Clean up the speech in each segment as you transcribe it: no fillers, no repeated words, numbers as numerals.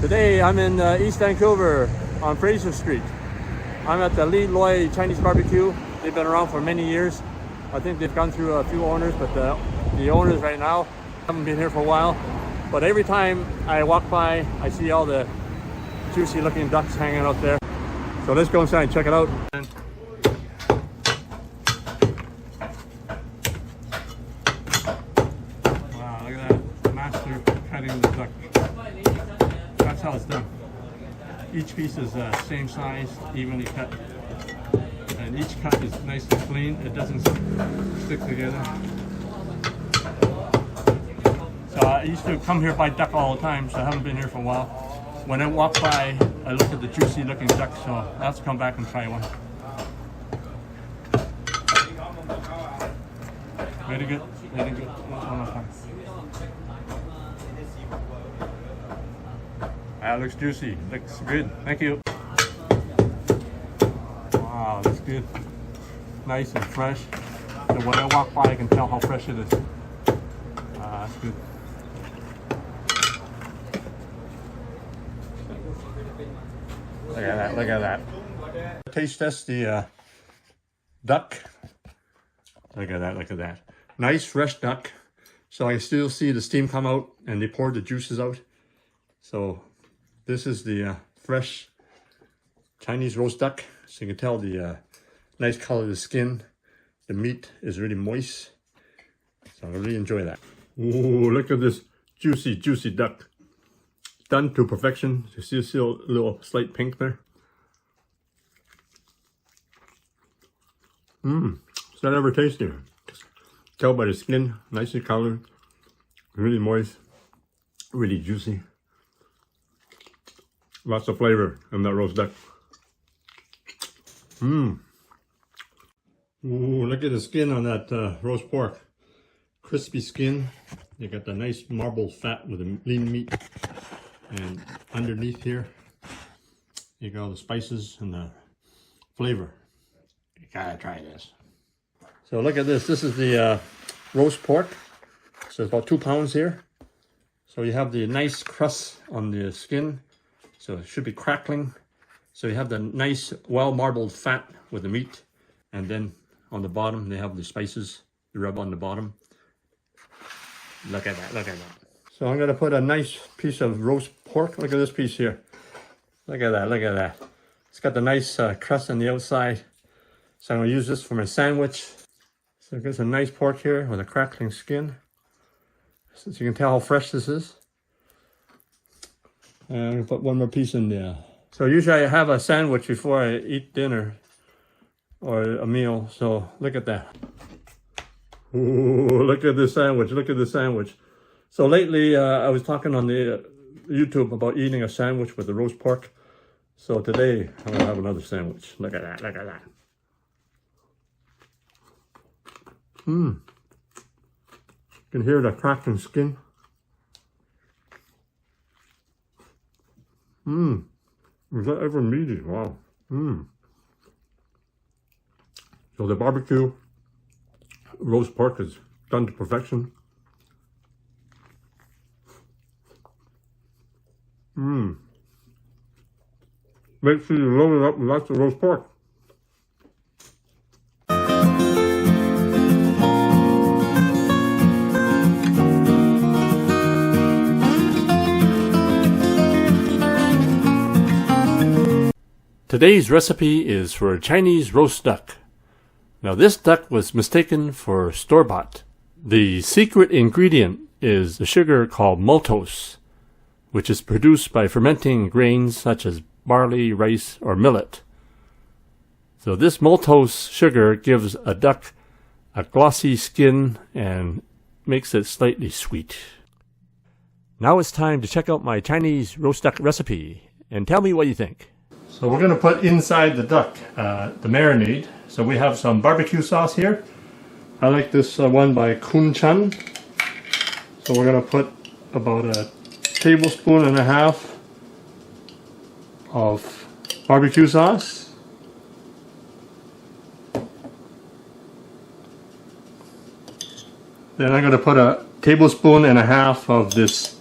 Today I'm in East Vancouver on Fraser Street. I'm at the Loy Chinese BBQ. They've been around for many years. I think they've gone through a few owners, but the owners right now haven't been here for a while. But every time I walk by, I see all the juicy looking ducks hanging out there. So let's go inside and check it out. Wow, look at that. Master cutting the duck. That's how it's done. Each piece is same size, evenly cut. And each cut is nice and clean. It doesn't stick together. So I used to come here buy duck all the time, so I haven't been here for a while. When I walk by, I look at the juicy looking duck, so I'll have to come back and try one. Very good, very good. One more time. That looks juicy, looks good. Thank you. Wow, looks good. Nice and fresh. So when I walk by, I can tell how fresh it is. That's good. Look at that, look at that. Taste test the duck. Look at that, look at that. Nice fresh duck. So I still see the steam come out and they pour the juices out. So this is the fresh Chinese roast duck. So you can tell the nice color of the skin. The meat is really moist. So I really enjoy that. Ooh, look at this juicy, juicy duck. Done to perfection. You see still a little slight pink there. It's not ever tasty. Just tell by the skin, nicely colored, really moist, really juicy. Lots of flavor in that roast duck. Ooh, look at the skin on that roast pork. Crispy skin. You got the nice marble fat with the lean meat. And underneath here, you got all the spices and the flavor. You gotta try this. So look at this. This is the roast pork. So it's about 2 pounds here. So you have the nice crust on the skin. So it should be crackling. So you have the nice, well-marbled fat with the meat. And then on the bottom, they have the spices you rub on the bottom. Look at that, look at that. So I'm gonna put a nice piece of roast pork. Look at this piece here. Look at that, look at that. It's got the nice crust on the outside. So I'm gonna use this for my sandwich. So it gets a nice pork here with a crackling skin. So you can tell how fresh this is. And I'm gonna put one more piece in there. So usually I have a sandwich before I eat dinner or a meal. So look at that. Ooh, look at this sandwich, look at this sandwich. So lately, I was talking on the YouTube about eating a sandwich with the roast pork. So today, I'm gonna have another sandwich. Look at that, look at that. You can hear the cracking skin. Is that ever meaty? Wow. So the barbecue roast pork is done to perfection. Make sure you load it up with lots of roast pork. Today's recipe is for a Chinese roast duck. Now this duck was mistaken for store-bought. The secret ingredient is a sugar called maltose, which is produced by fermenting grains such as barley, rice, or millet. So this maltose sugar gives a duck a glossy skin and makes it slightly sweet. Now it's time to check out my Chinese roast duck recipe and tell me what you think. So we're going to put inside the duck the marinade. So we have some barbecue sauce here. I like this one by Kun Chan. So we're going to put about a tablespoon and a half of barbecue sauce. Then I'm going to put a tablespoon and a half of this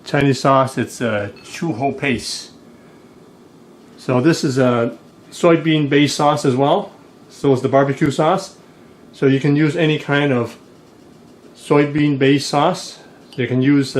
Chinese sauce. It's a chu ho paste. So this is a soybean based sauce as well. So is the barbecue sauce. So you can use any kind of soybean based sauce. You can use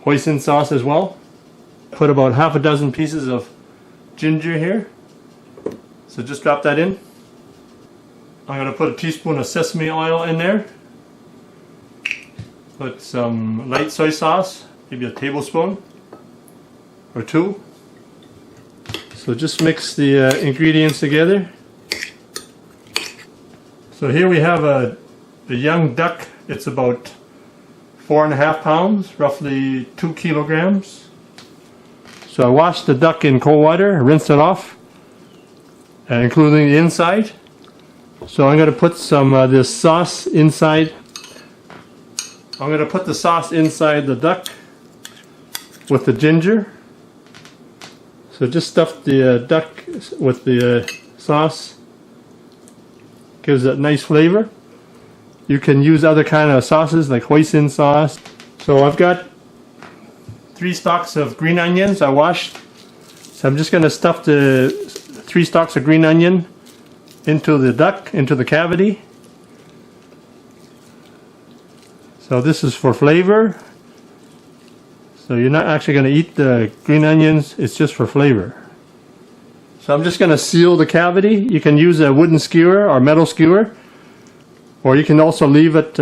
hoisin sauce as well. Put about half a dozen pieces of ginger here. So just drop that in. I'm going to put a teaspoon of sesame oil in there. Put some light soy sauce, maybe a tablespoon or two. So just mix the ingredients together. So here we have a young duck. It's about 4.5 pounds, roughly 2 kilograms. So I washed the duck in cold water, rinsed it off, including the inside. So I'm going to put some of this sauce inside. I'm going to put the sauce inside the duck with the ginger. So just stuff the duck with the sauce. Gives it nice flavor. You can use other kind of sauces like hoisin sauce. So I've got 3 stalks of green onions I washed. So I'm just going to stuff the 3 stalks of green onion into the duck, into the cavity. So this is for flavor. So you're not actually going to eat the green onions, it's just for flavor. So I'm just going to seal the cavity. You can use a wooden skewer or metal skewer, or you can also leave it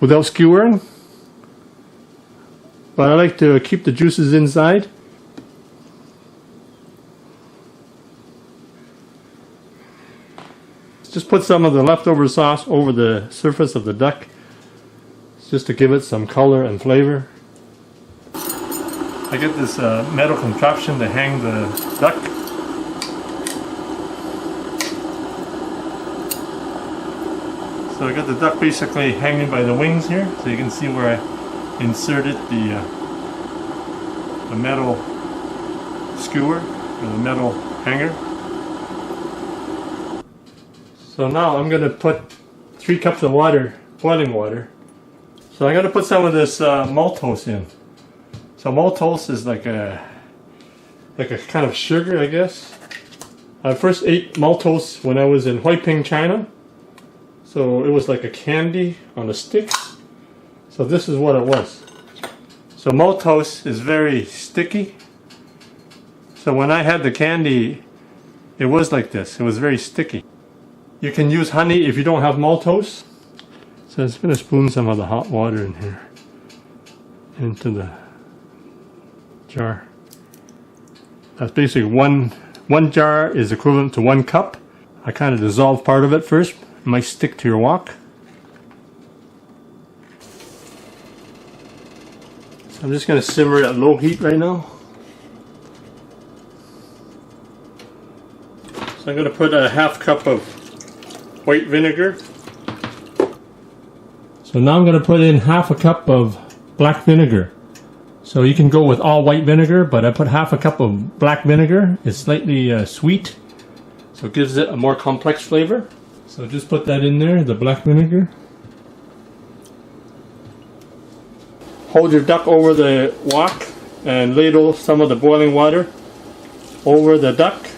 without skewering. But I like to keep the juices inside. Just put some of the leftover sauce over the surface of the duck, just to give it some color and flavor. I get this metal contraption to hang the duck. So I got the duck basically hanging by the wings here, so you can see where I inserted the metal skewer or the metal hanger. So now I'm going to put 3 cups of water, boiling water. So I'm going to put some of this maltose in. So maltose is like a kind of sugar, I guess. I first ate maltose when I was in Hoiping, China. So it was like a candy on a stick. So this is what it was. So maltose is very sticky. So when I had the candy, it was like this. It was very sticky. You can use honey if you don't have maltose. So I'm just going to spoon some of the hot water in here into the jar. That's basically one jar is equivalent to 1 cup. I kind of dissolve part of it first. It might stick to your wok. So I'm just going to simmer it at low heat right now. So I'm going to put a half cup of white vinegar. So now I'm going to put in half a cup of black vinegar. So you can go with all white vinegar, but I put half a cup of black vinegar. It's slightly sweet, so it gives it a more complex flavor. So just put that in there, the black vinegar. Hold your duck over the wok and ladle some of the boiling water over the duck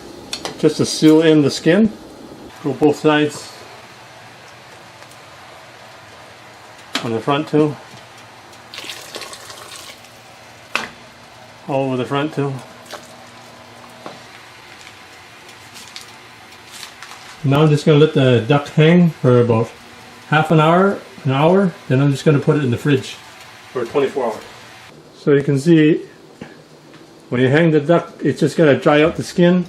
just to seal in the skin. Go both sides. On the front too. All over the front too. Now I'm just going to let the duck hang for about half an hour, then I'm just going to put it in the fridge for 24 hours. So you can see when you hang the duck, it's just going to dry out the skin.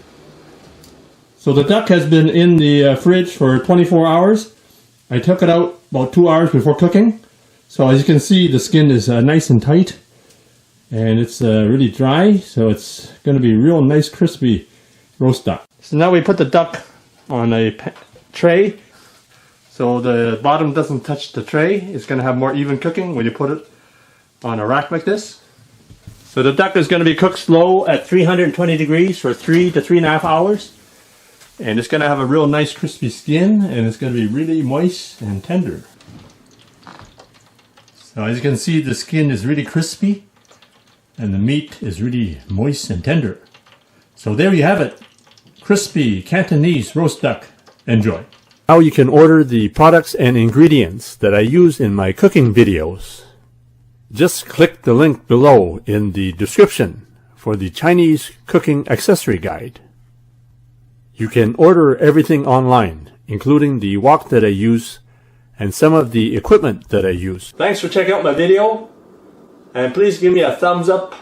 So the duck has been in the fridge for 24 hours. I took it out about 2 hours before cooking. So as you can see, the skin is nice and tight. And it's really dry, so it's going to be real nice crispy roast duck. So now we put the duck on a tray. So the bottom doesn't touch the tray. It's going to have more even cooking when you put it on a rack like this. So the duck is going to be cooked slow at 320 degrees for 3 to 3.5 hours. And it's going to have a real nice crispy skin, and it's going to be really moist and tender. So as you can see, the skin is really crispy. and the meat is really moist and tender. So there you have it. Crispy Cantonese roast duck. Enjoy. Now you can order the products and ingredients that I use in my cooking videos. Just click the link below in the description for the Chinese cooking accessory guide. You can order everything online, including the wok that I use and some of the equipment that I use. Thanks for checking out my video, and please give me a thumbs up,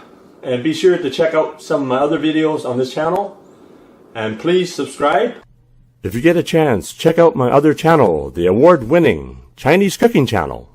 and be sure to check out some of my other videos on this channel, and please subscribe. If you get a chance, check out my other channel, the award-winning Chinese cooking channel.